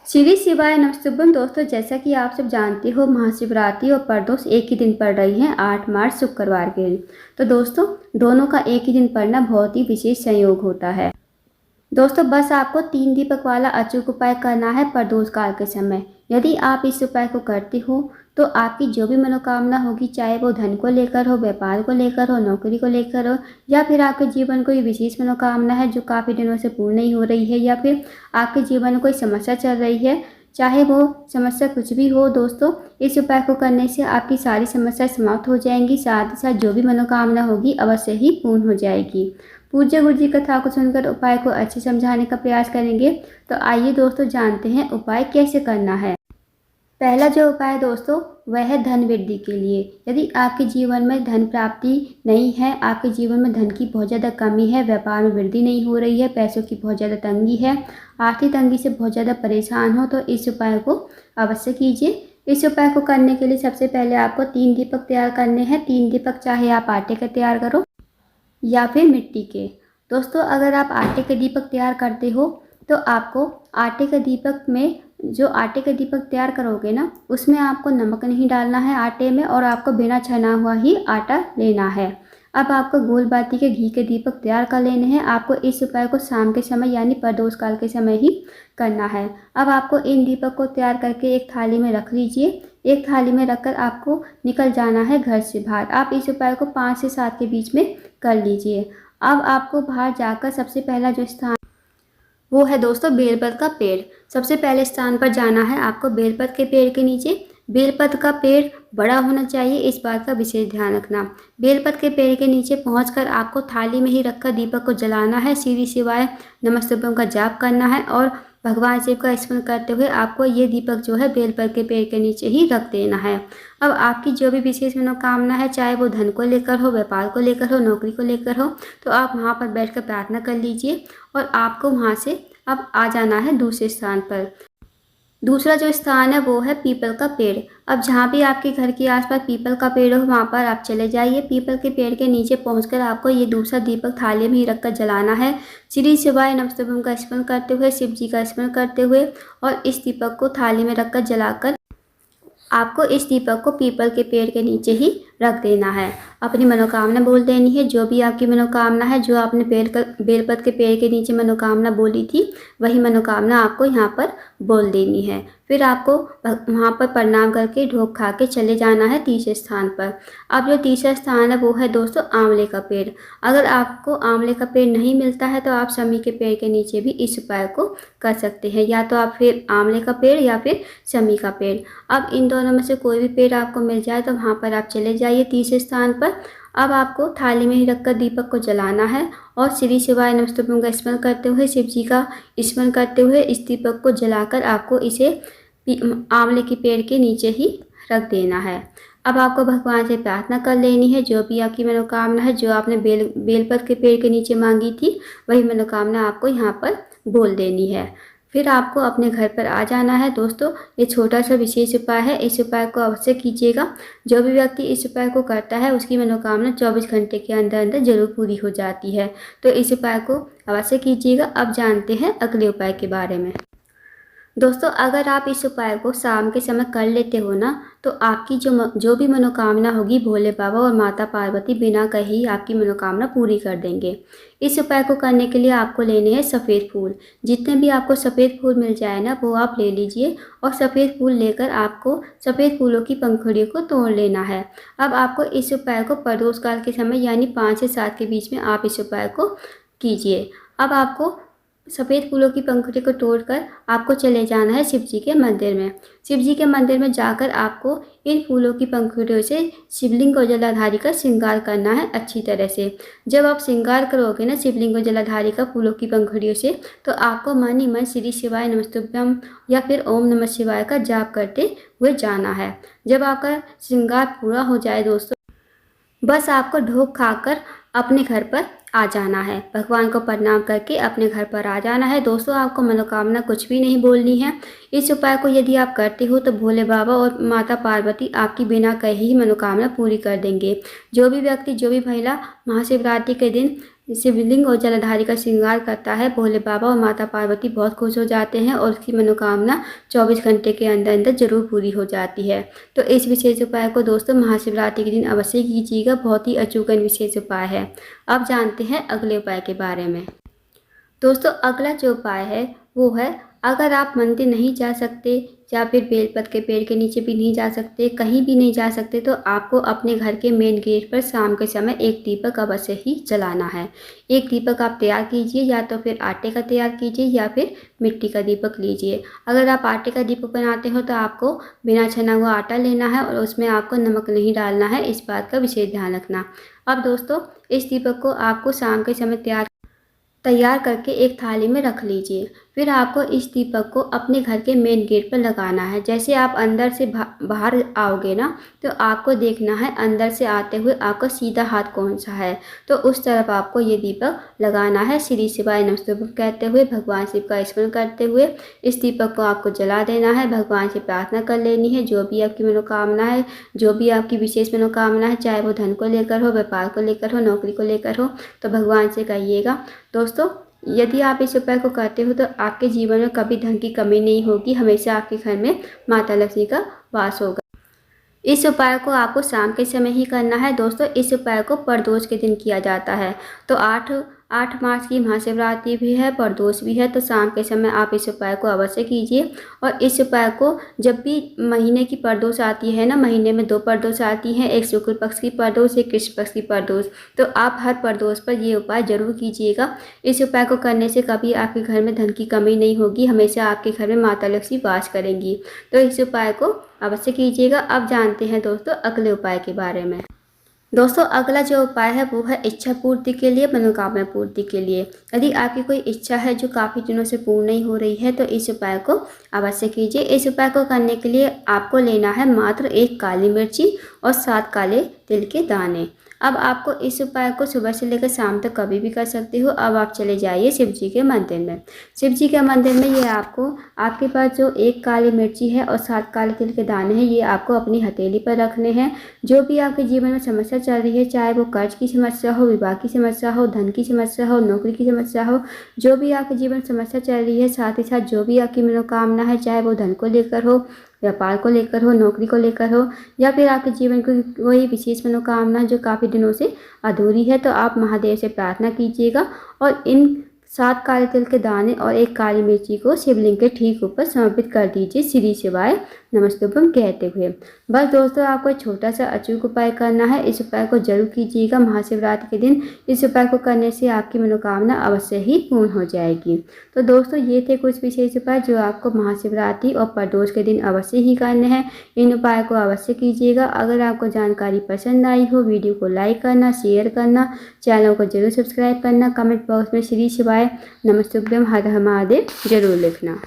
श्री शिवाय नमस्तुभ्यम। दोस्तों, जैसा कि आप सब जानते हो, महाशिवरात्रि और प्रदोष एक ही दिन पड़ रही हैं, 8 मार्च शुक्रवार के दिन। तो दोस्तों, दोनों का एक ही दिन पड़ना बहुत ही विशेष संयोग होता है। दोस्तों, बस आपको 3 दीपक वाला अचूक उपाय करना है प्रदोष काल के समय। यदि आप इस उपाय को करते हो तो आपकी जो भी मनोकामना होगी, चाहे वो धन को लेकर हो, व्यापार को लेकर हो, नौकरी को लेकर हो, या फिर आपके जीवन कोई विशेष मनोकामना है जो काफ़ी दिनों से पूर्ण नहीं हो रही है, या फिर आपके जीवन में कोई समस्या चल रही है, चाहे वो समस्या कुछ भी हो, दोस्तों इस उपाय को करने से आपकी सारी समस्याएं समाप्त हो जाएंगी। साथ ही साथ जो भी मनोकामना होगी अवश्य ही पूर्ण हो जाएगी। पूज्य गुरु जी कथा को सुनकर उपाय को अच्छे समझाने का प्रयास करेंगे। तो आइए दोस्तों, जानते हैं उपाय कैसे करना है। पहला जो उपाय दोस्तों, वह है धन वृद्धि के लिए। यदि आपके जीवन में धन प्राप्ति नहीं है, आपके जीवन में धन की बहुत ज़्यादा कमी है, व्यापार में वृद्धि नहीं हो रही है, पैसों की बहुत ज़्यादा तंगी है, आर्थिक तंगी से बहुत ज़्यादा परेशान हो, तो इस उपाय को अवश्य कीजिए। इस उपाय को करने के लिए सबसे पहले आपको 3 दीपक तैयार करने हैं। 3 दीपक चाहे आप आटे के तैयार करो या फिर मिट्टी के। दोस्तों, अगर आप आटे के दीपक तैयार करते हो तो आपको आटे के दीपक में, जो आटे के दीपक तैयार करोगे ना, उसमें आपको नमक नहीं डालना है आटे में, और आपको बिना छना हुआ ही आटा लेना है। अब आपको गोल बाती के घी के दीपक तैयार कर लेने हैं। आपको इस उपाय को शाम के समय यानी प्रदोष काल के समय ही करना है। अब आपको इन दीपक को तैयार करके एक थाली में रख लीजिए। एक थाली में रखकर आपको निकल जाना है घर से बाहर। आप इस उपाय को 5 से 7 के बीच में कर लीजिए। अब आपको बाहर जाकर सबसे पहला जो स्थान वो है दोस्तों बेलपत का पेड़। सबसे पहले स्थान पर जाना है आपको बेलपत के पेड़ के नीचे। बेलपत का पेड़ बड़ा होना चाहिए, इस बात का विशेष ध्यान रखना। बेलपत के पेड़ के नीचे पहुंचकर आपको थाली में ही रखकर दीपक को जलाना है। श्री शिवाय नमस्तुभ्यम का जाप करना है और भगवान शिव का स्मरण करते हुए आपको ये दीपक जो है बेलपत के पेड़ के नीचे ही रख देना है। अब आपकी जो भी विशेष मनोकामना है, चाहे वो धन को लेकर हो, व्यापार को लेकर हो, नौकरी को लेकर हो, तो आप वहाँ पर बैठकर प्रार्थना कर लीजिए और आपको वहाँ से अब आ जाना है दूसरे स्थान पर। दूसरा जो स्थान है वो है पीपल का पेड़। अब जहाँ भी आपके घर के आसपास पीपल का पेड़ हो, वहाँ पर आप चले जाइए। पीपल के पेड़ के नीचे पहुँचकर आपको ये दूसरा दीपक थाली में ही रखकर जलाना है। श्री शिवाय नमस्तुभ्यम का स्मरण करते हुए, शिव जी का स्मरण करते हुए, और इस दीपक को थाली में रखकर जलाकर आपको इस दीपक को पीपल के पेड़ के नीचे ही रख देना है। अपनी मनोकामना बोल देनी है। जो भी आपकी मनोकामना है, जो आपने बेलपत के पेड़ के नीचे मनोकामना बोली थी, वही मनोकामना आपको यहाँ पर बोल देनी है। फिर आपको वहाँ पर प्रणाम करके ढोक खा के चले जाना है तीसरे स्थान पर। अब जो तीसरा स्थान है वो है दोस्तों आंवले का पेड़। अगर आपको आंवले का पेड़ नहीं मिलता है तो आप शमी के पेड़ के नीचे भी इस उपाय को कर सकते हैं। या तो आप फिर आंवले का पेड़ या फिर शमी का पेड़। अब इन दोनों में से कोई भी पेड़ आपको मिल जाए तो वहाँ पर आप चले जाइए तीसरे स्थान पर। अब आपको थाली में ही रखकर दीपक को जलाना है और श्री शिवाय नमस्तुभ्यम का स्मरण करते हुए, शिव जी का स्मरण करते हुए इस दीपक को जलाकर आपको इसे आंवले के पेड़ के नीचे ही रख देना है। अब आपको भगवान से प्रार्थना कर लेनी है। जो भी आपकी मनोकामना है, जो आपने बेलपत के पेड़ के नीचे मांगी थी, वही मनोकामना आपको यहाँ पर बोल देनी है। फिर आपको अपने घर पर आ जाना है। दोस्तों, ये छोटा सा विशेष उपाय है, इस उपाय को अवश्य कीजिएगा। जो भी व्यक्ति इस उपाय को करता है उसकी मनोकामना 24 घंटे के अंदर अंदर जरूर पूरी हो जाती है। तो इस उपाय को अवश्य कीजिएगा। अब जानते हैं अगले उपाय के बारे में। दोस्तों, अगर आप इस उपाय को शाम के समय कर लेते हो ना, तो आपकी जो भी मनोकामना होगी, भोले बाबा और माता पार्वती बिना कहे ही आपकी मनोकामना पूरी कर देंगे। इस उपाय को करने के लिए आपको लेने हैं सफ़ेद फूल। जितने भी आपको सफ़ेद फूल मिल जाए ना, वो आप ले लीजिए और सफ़ेद फूल लेकर आपको सफ़ेद फूलों की पंखुड़ियों को तोड़ लेना है। अब आपको इस उपाय को प्रदोष काल के समय यानी 5 से 7 के बीच में आप इस उपाय को कीजिए। अब आपको सफ़ेद फूलों की पंखुड़ी को तोड़कर आपको चले जाना है शिव जी के मंदिर में। शिव जी के मंदिर में जाकर आपको इन फूलों की पंखुड़ियों से शिवलिंग और जलाधारी का श्रृंगार करना है अच्छी तरह से। जब आप श्रृंगार करोगे ना शिवलिंग और जलाधारी का फूलों की पंखुड़ियों से, तो आपको मन ही मन श्री शिवाय नमस्तुभ्यम या फिर ओम नमः शिवाय का जाप करते हुए जाना है। जब आपका श्रृंगार पूरा हो जाए दोस्तों, बस आपको ढोक खाकर अपने घर पर आ जाना है। भगवान को प्रणाम करके अपने घर पर आ जाना है। दोस्तों, आपको मनोकामना कुछ भी नहीं बोलनी है। इस उपाय को यदि आप करते हो तो भोले बाबा और माता पार्वती आपकी बिना कहे ही मनोकामना पूरी कर देंगे। जो भी व्यक्ति, जो भी महिला महाशिवरात्रि के दिन शिवलिंग और जलाधारी का श्रृंगार करता है, भोले बाबा और माता पार्वती बहुत खुश हो जाते हैं और उसकी मनोकामना 24 घंटे के अंदर अंदर जरूर पूरी हो जाती है। तो इस विशेष उपाय को दोस्तों महाशिवरात्रि के दिन अवश्य कीजिएगा, बहुत ही अचूक विशेष उपाय है। अब जानते हैं अगले उपाय के बारे में। दोस्तों अगला जो उपाय है वो है, अगर आप मंदिर नहीं जा सकते या फिर बेलपत्र के पेड़ के नीचे भी नहीं जा सकते, कहीं भी नहीं जा सकते, तो आपको अपने घर के मेन गेट पर शाम के समय एक दीपक अवश्य ही जलाना है। एक दीपक आप तैयार कीजिए, या तो फिर आटे का तैयार कीजिए या फिर मिट्टी का दीपक लीजिए। अगर आप आटे का दीपक बनाते हो तो आपको बिना छना हुआ आटा लेना है और उसमें आपको नमक नहीं डालना है, इस बात का विशेष ध्यान रखना। अब दोस्तों इस दीपक को आपको शाम के समय तैयार करके एक थाली में रख लीजिए। फिर आपको इस दीपक को अपने घर के मेन गेट पर लगाना है। जैसे आप अंदर से बाहर आओगे ना, तो आपको देखना है अंदर से आते हुए आपका सीधा हाथ कौन सा है, तो उस तरफ आपको ये दीपक लगाना है। श्री शिवाय नमस्तुभ्यं कहते हुए, भगवान शिव का स्मरण करते हुए इस दीपक को आपको जला देना है। भगवान से प्रार्थना कर लेनी है, जो भी आपकी मनोकामना है, जो भी आपकी विशेष मनोकामना है, चाहे वो धन को लेकर हो, व्यापार को लेकर हो, नौकरी को लेकर हो, तो भगवान से कहिएगा। दोस्तों यदि आप इस उपाय को करते हो तो आपके जीवन में कभी धन की कमी नहीं होगी, हमेशा आपके घर में माता लक्ष्मी का वास होगा। इस उपाय को आपको शाम के समय ही करना है। दोस्तों इस उपाय को प्रदोष के दिन किया जाता है। तो 8 मार्च की महाशिवरात्रि भी है, प्रदोष भी है, तो शाम के समय आप इस उपाय को अवश्य कीजिए। और इस उपाय को जब भी महीने की प्रदोष आती है ना, महीने में 2 प्रदोष आती हैं, एक शुक्ल पक्ष की प्रदोष, एक कृष्ण पक्ष की प्रदोष, तो आप हर प्रदोष पर ये उपाय जरूर कीजिएगा। इस उपाय को करने से कभी आपके घर में धन की कमी नहीं होगी, हमेशा आपके घर में माता लक्ष्मी वास करेंगी। तो इस उपाय को अवश्य कीजिएगा। अब जानते हैं दोस्तों अगले उपाय के बारे में। दोस्तों अगला जो उपाय है वो है इच्छा पूर्ति के लिए, मनोकामना पूर्ति के लिए। यदि आपकी कोई इच्छा है जो काफ़ी दिनों से पूर्ण नहीं हो रही है, तो इस उपाय को अवश्य कीजिए। इस उपाय को करने के लिए आपको लेना है मात्र 1 काली मिर्ची और 7 काले तिल के दाने। अब आपको इस उपाय को सुबह से लेकर शाम तक कभी भी कर सकते हो। अब आप चले जाइए शिव जी के मंदिर में। शिव जी के मंदिर में ये आपको, आपके पास जो 1 काली मिर्ची है और 7 काले तिल के दाने हैं, ये आपको अपनी हथेली पर रखने हैं। जो भी आपके जीवन में समस्या चल रही है, चाहे वो कर्ज की समस्या हो, विवाह की समस्या हो, धन की समस्या हो, नौकरी की समस्या हो, जो भी आपके जीवन में समस्या चल रही है, साथ ही साथ जो भी आपकी मनोकामना है, चाहे वो धन को लेकर हो, व्यापार को लेकर हो, नौकरी को लेकर हो, या फिर आपके जीवन की कोई विशेष मनोकामना जो काफ़ी दिनों से अधूरी है, तो आप महादेव से प्रार्थना कीजिएगा और इन 7 काले तिल के दाने और 1 काली मिर्ची को शिवलिंग के ठीक ऊपर समर्पित कर दीजिए, श्री शिवाय नमस्तुभ्यं कहते हुए। बस दोस्तों आपको छोटा सा अचूक उपाय करना है। इस उपाय को जरूर कीजिएगा महाशिवरात्रि के दिन। इस उपाय को करने से आपकी मनोकामना अवश्य ही पूर्ण हो जाएगी। तो दोस्तों ये थे कुछ विशेष उपाय जो आपको महाशिवरात्रि और प्रदोष के दिन अवश्य ही करने हैं। इन उपाय को अवश्य कीजिएगा। अगर आपको जानकारी पसंद आई हो, वीडियो को लाइक करना, शेयर करना, चैनल को जरूर सब्सक्राइब करना, कमेंट बॉक्स में श्री शिवाय नमस्तुभ्यं हर हर महादेव जरूर लिखना।